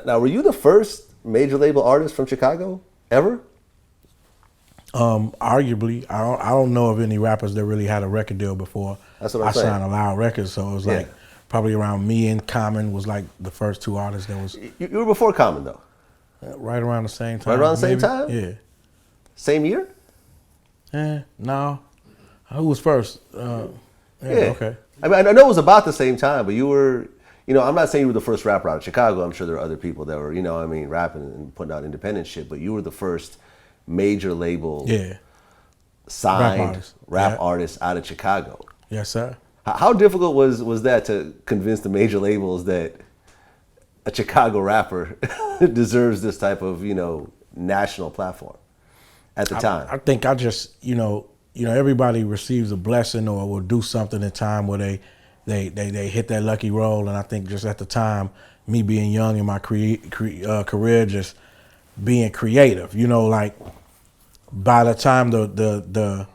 Now, were you the first major label artist from Chicago ever? Arguably, I don't know of any rappers that really had a record deal before That's what I'm I saying. signed a Loud Records. So it was like probably around me and Common was like the first two artists that was You were before Common, though. right around the same time. Right around the same maybe. time? Yeah. Same year? No. Who was first? Yeah. Okay. I mean, I know it was about the same time, but you were, I'm not saying you were the first rapper out of Chicago. I'm sure there are other people that were, rapping and putting out independent shit, but you were the first major label signed rap artist out of Chicago. Yes, sir. How difficult was that to convince the major labels that a Chicago rapper deserves this type of, national platform at the time? I think I just, everybody receives a blessing or will do something in time where they hit that lucky roll. And I think just at the time, me being young in my career, just being creative, like by the time the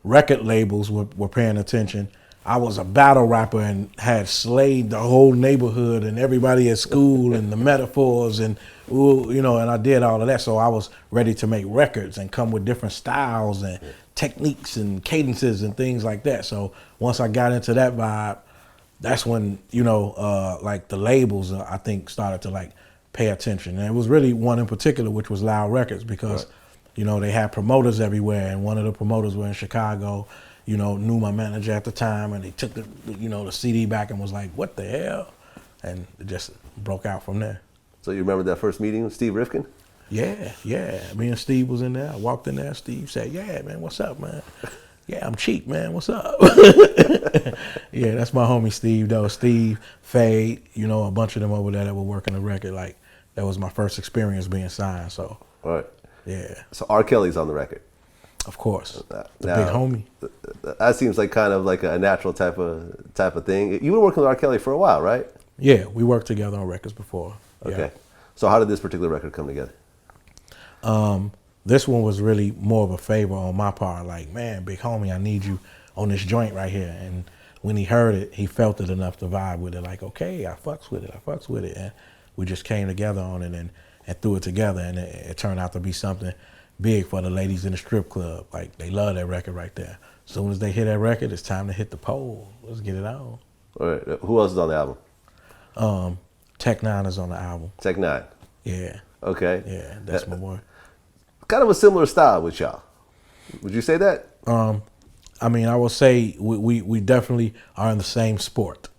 record labels were paying attention, I was a battle rapper and had slayed the whole neighborhood and everybody at school and the metaphors and I did all of that. So I was ready to make records and come with different styles and techniques and cadences and things like that. So once I got into that vibe, that's when, like the labels, I think, started to like pay attention. And it was really one in particular, which was Loud Records, because, they had promoters everywhere. And one of the promoters were in Chicago, knew my manager at the time, and they took the CD back and was like, what the hell? And it just broke out from there. So you remember that first meeting with Steve Rifkin? Yeah. Me and Steve was in there. I walked in there. Steve said, yeah, man, what's up, man? Yeah, I'm cheap, man. What's up? Yeah, that's my homie Steve, though. Steve, Fade, a bunch of them over there that were working the record. Like, that was my first experience being signed, so. All right. Yeah. So R. Kelly's on the record. Of course. The big homie. That seems like kind of like a natural type of thing. You've been working with R. Kelly for a while, right? Yeah, we worked together on records before. Okay. Yeah. So how did this particular record come together? This one was really more of a favor on my part. Like, man, big homie, I need you on this joint right here. And when he heard it, he felt it enough to vibe with it. Like, okay, I fucks with it. And we just came together on it and threw it together. And it turned out to be something big for the ladies in the strip club. Like, they love that record right there. As soon as they hear that record, it's time to hit the pole. Let's get it on. All right. Who else is on the album? Tech Nine is on the album. Tech Nine. Yeah. Okay. Yeah, that's my boy. Kind of a similar style with y'all. Would you say that? I mean, I will say we definitely are in the same sport.